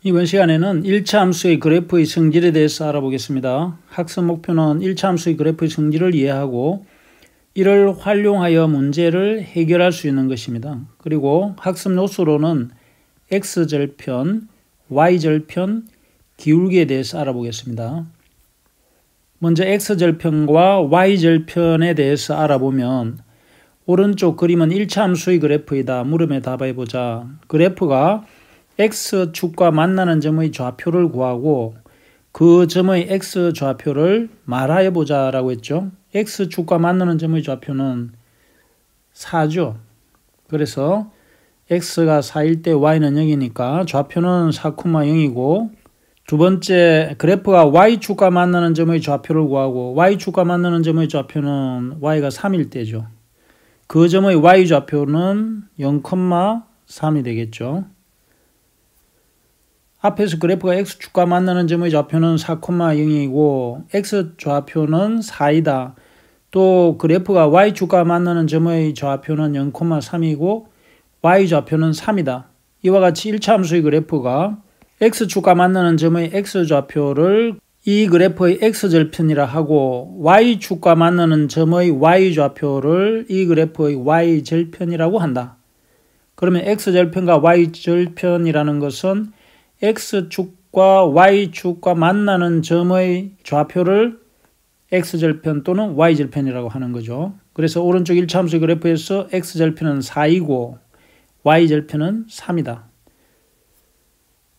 이번 시간에는 1차 함수의 그래프의 성질에 대해서 알아보겠습니다. 학습 목표는 1차 함수의 그래프의 성질을 이해하고 이를 활용하여 문제를 해결할 수 있는 것입니다. 그리고 학습 요소로는 x절편, y절편, 기울기에 대해서 알아보겠습니다. 먼저 x절편과 y절편에 대해서 알아보면 오른쪽 그림은 1차 함수의 그래프이다. 물음에 답해보자. 그래프가 x축과 만나는 점의 좌표를 구하고 그 점의 x좌표를 말하여보자 라고 했죠. x축과 만나는 점의 좌표는 4죠. 그래서 x가 4일 때 y는 0이니까 좌표는 4,0이고 두 번째 그래프가 y축과 만나는 점의 좌표를 구하고 y축과 만나는 점의 좌표는 y가 3일 때죠. 그 점의 y좌표는 0,3이 되겠죠. 앞에서 그래프가 x축과 만나는 점의 좌표는 4,0이고 x좌표는 4이다. 또 그래프가 y축과 만나는 점의 좌표는 0,3이고 y좌표는 3이다. 이와 같이 1차 함수의 그래프가 x축과 만나는 점의 x좌표를 이 그래프의 x절편이라 하고 y축과 만나는 점의 y좌표를 이 그래프의 y절편이라고 한다. 그러면 x절편과 y절편이라는 것은 x축과 y축과 만나는 점의 좌표를 x절편 또는 y절편이라고 하는 거죠. 그래서 오른쪽 1차 함수의 그래프에서 x절편은 4이고 y절편은 3이다.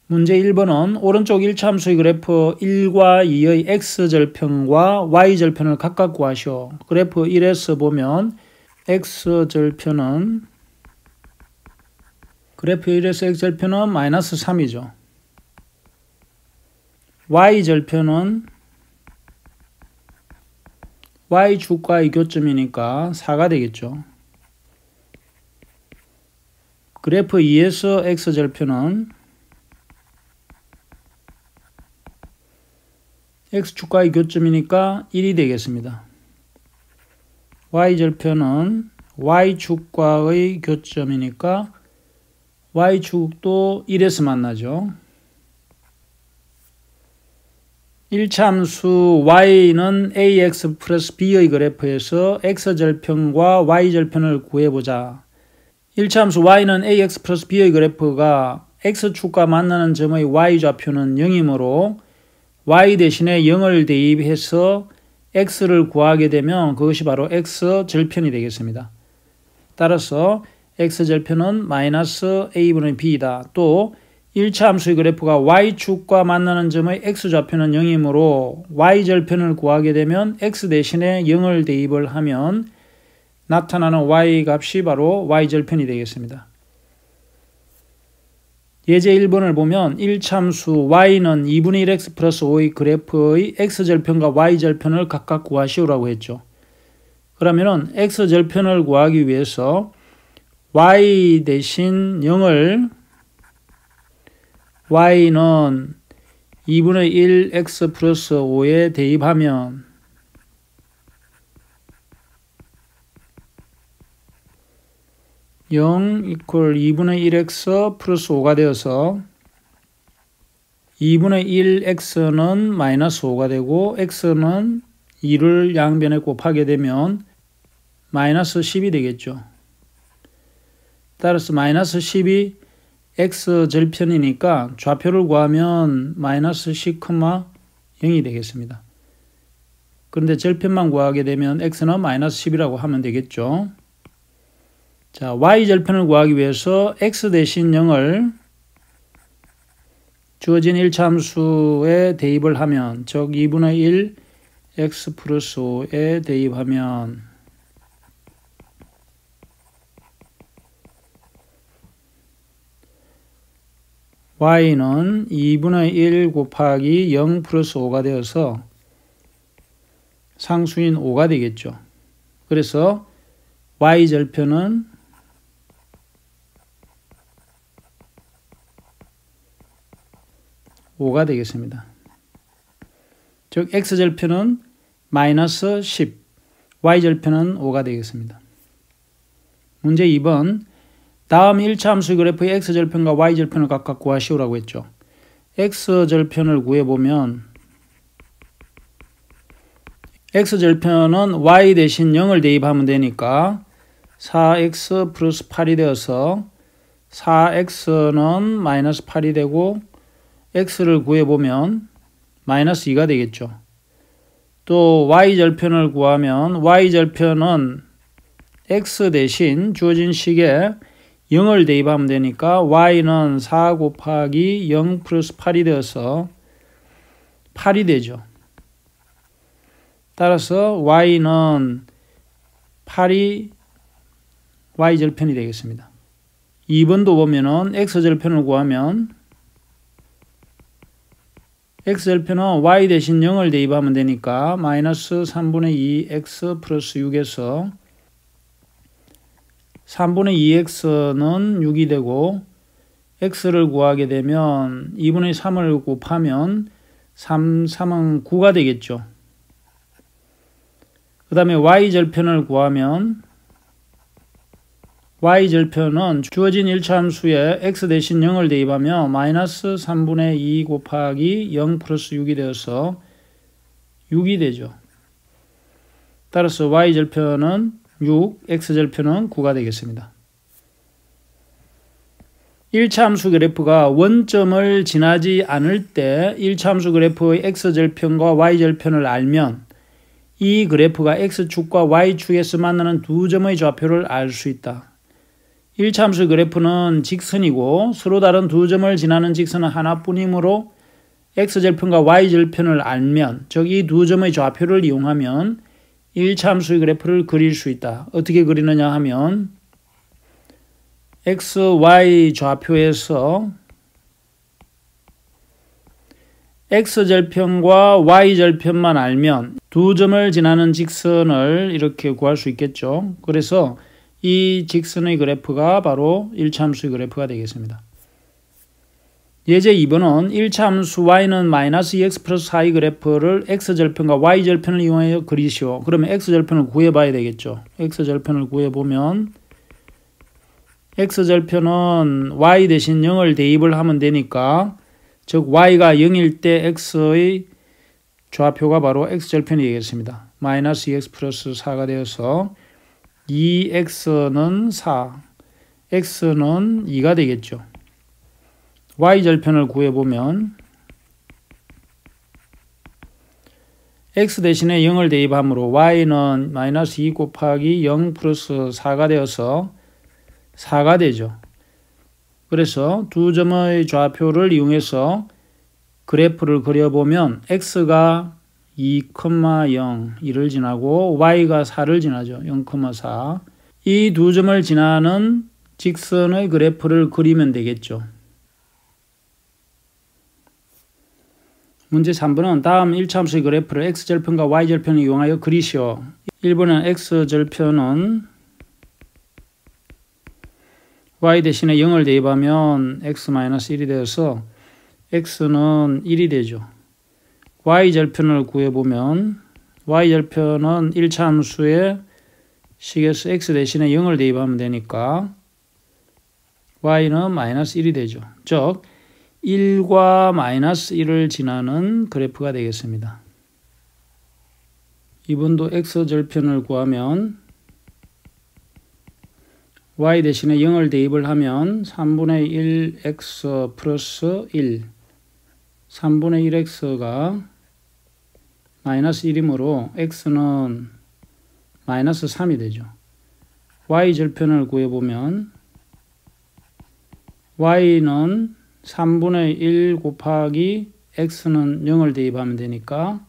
문제 1번은 오른쪽 1차 함수의 그래프 1과 2의 x절편과 y절편을 각각 구하시오. 그래프 1에서 보면 x절편은 그래프 1에서 x절편은 마이너스 3이죠. y절편은 y축과의 교점이니까 4가 되겠죠. 그래프 2에서 x절편은 x축과의 교점이니까 1이 되겠습니다. y절편은 y축과의 교점이니까 y축도 1에서 만나죠. 1차 함수 y는 ax 플러스 b의 그래프에서 x절편과 y절편을 구해보자. 1차 함수 y는 ax 플러스 b의 그래프가 x축과 만나는 점의 y좌표는 0이므로 y 대신에 0을 대입해서 x를 구하게 되면 그것이 바로 x절편이 되겠습니다. 따라서 x절편은 마이너스 a분의 b이다. 또 1차 함수의 그래프가 y축과 만나는 점의 x좌표는 0이므로 y절편을 구하게 되면 x 대신에 0을 대입을 하면 나타나는 y 값이 바로 y절편이 되겠습니다. 예제 1번을 보면 1차 함수 y는 2분의 1x 플러스 5의 그래프의 x절편과 y절편을 각각 구하시오라고 했죠. 그러면 x절편을 구하기 위해서 y 대신 0을 y는 2분의 1x 플러스 5에 대입하면 0 이퀄 2분의 1x 플러스 5가 되어서 2분의 1x는 마이너스 5가 되고 x는 2를 양변에 곱하게 되면 마이너스 10이 되겠죠. 따라서 마이너스 10이 x절편이니까 좌표를 구하면 마이너스 10,0이 되겠습니다. 그런데 절편만 구하게 되면 x는 마이너스 10이라고 하면 되겠죠. 자, y절편을 구하기 위해서 x 대신 0을 주어진 1차 함수에 대입을 하면 즉 2분의 1 x 플러스 5에 대입하면 y는 2분의 1 곱하기 0 플러스 5가 되어서 상수인 5가 되겠죠. 그래서 y절편은 5가 되겠습니다. 즉 x절편은 마이너스 10, y절편은 5가 되겠습니다. 문제 2번 다음 1차 함수의 그래프의 x절편과 y절편을 각각 구하시오라고 했죠. x절편을 구해보면 x절편은 y 대신 0을 대입하면 되니까 4x 플러스 8이 되어서 4x는 마이너스 8이 되고 x를 구해보면 마이너스 2가 되겠죠. 또 y절편을 구하면 y절편은 x 대신 주어진 식에 0을 대입하면 되니까 y는 4 곱하기 0 플러스 8이 되어서 8이 되죠. 따라서 y는 8이 y절편이 되겠습니다. 2번도 보면은 x절편을 구하면 x절편은 y 대신 0을 대입하면 되니까 마이너스 3분의 2 x 플러스 6에서 3분의 2x는 6이 되고 x를 구하게 되면 2분의 3을 곱하면 3은 9가 되겠죠. 그 다음에 y절편을 구하면 y절편은 주어진 1차 함수에 x 대신 0을 대입하면 마이너스 3분의 2 곱하기 0 플러스 6이 되어서 6이 되죠. 따라서 y절편은 6, x절편은 9가 되겠습니다. 1차 함수 그래프가 원점을 지나지 않을 때 1차 함수 그래프의 x절편과 y절편을 알면 이 그래프가 x축과 y축에서 만나는 두 점의 좌표를 알 수 있다. 1차 함수 그래프는 직선이고 서로 다른 두 점을 지나는 직선은 하나뿐이므로 x절편과 y절편을 알면 즉 이 두 점의 좌표를 이용하면 1차 함수의 그래프를 그릴 수 있다. 어떻게 그리느냐 하면 x, y 좌표에서 x절편과 y절편만 알면 두 점을 지나는 직선을 이렇게 구할 수 있겠죠. 그래서 이 직선의 그래프가 바로 1차 함수의 그래프가 되겠습니다. 예제 2번은 1차 함수 y는 마이너스 2x 플러스 4의 그래프를 x절편과 y절편을 이용하여 그리시오. 그러면 x절편을 구해봐야 되겠죠. x절편을 구해보면 x절편은 y 대신 0을 대입을 하면 되니까 즉 y가 0일 때 x의 좌표가 바로 x절편이 되겠습니다. 마이너스 2x 플러스 4가 되어서 2x는 4, x는 2가 되겠죠. y절편을 구해보면 x 대신에 0을 대입하므로 y는 마이너스 2 곱하기 0 플러스 4가 되어서 4가 되죠. 그래서 두 점의 좌표를 이용해서 그래프를 그려보면 x가 2,0, 2를 지나고 y가 4를 지나죠. 0,4. 이 두 점을 지나는 직선의 그래프를 그리면 되겠죠. 문제 3번은 다음 1차 함수의 그래프를 x절편과 y절편을 이용하여 그리시오. 1번은 x절편은 y 대신에 0을 대입하면 x-1이 되어서 x는 1이 되죠. y절편을 구해보면 y절편은 1차 함수의 식에서 x 대신에 0을 대입하면 되니까 y는 마이너스 1이 되죠. 즉 1과 마이너스 1을 지나는 그래프가 되겠습니다. 이번도 x절편을 구하면 y 대신에 0을 대입을 하면 3분의 1x 플러스 1 3분의 1x가 마이너스 1이므로 x는 마이너스 3이 되죠. y절편을 구해보면 y는 3분의 1 곱하기 x는 0을 대입하면 되니까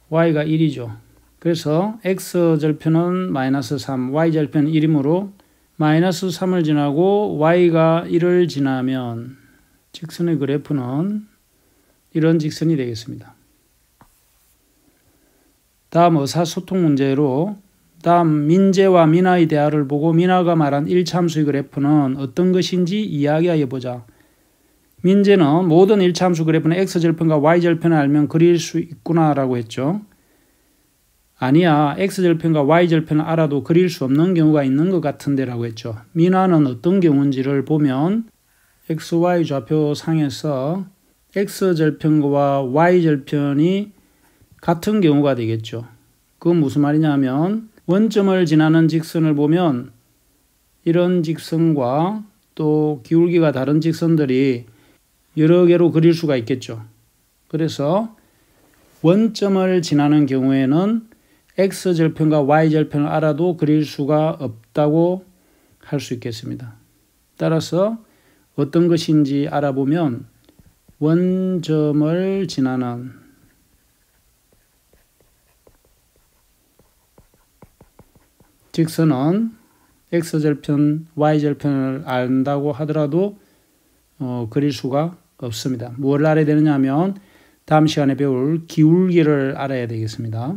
y가 1이죠. 그래서 x절편은 마이너스 3, y절편은 1이므로 마이너스 3을 지나고 y가 1을 지나면 직선의 그래프는 이런 직선이 되겠습니다. 다음 의사소통 문제로 다음 민재와 미나의 대화를 보고 미나가 말한 1차 함수의 그래프는 어떤 것인지 이야기하여 보자. 민재는 모든 1차 함수 그래프는 x절편과 y절편을 알면 그릴 수 있구나 라고 했죠. 아니야, x절편과 y절편을 알아도 그릴 수 없는 경우가 있는 것 같은데 라고 했죠. 미나는 어떤 경우인지를 보면 xy 좌표 상에서 x절편과 y절편이 같은 경우가 되겠죠. 그건 무슨 말이냐면 원점을 지나는 직선을 보면 이런 직선과 또 기울기가 다른 직선들이 여러 개로 그릴 수가 있겠죠. 그래서 원점을 지나는 경우에는 x절편과 y절편을 알아도 그릴 수가 없다고 할 수 있겠습니다. 따라서 어떤 것인지 알아보면 원점을 지나는 직선은 x절편, y절편을 안다고 하더라도 그릴 수가 없습니다. 뭘 알아야 되느냐 하면 다음 시간에 배울 기울기를 알아야 되겠습니다.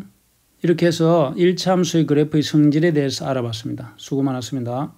이렇게 해서 1차 함수의 그래프의 성질에 대해서 알아봤습니다. 수고 많았습니다.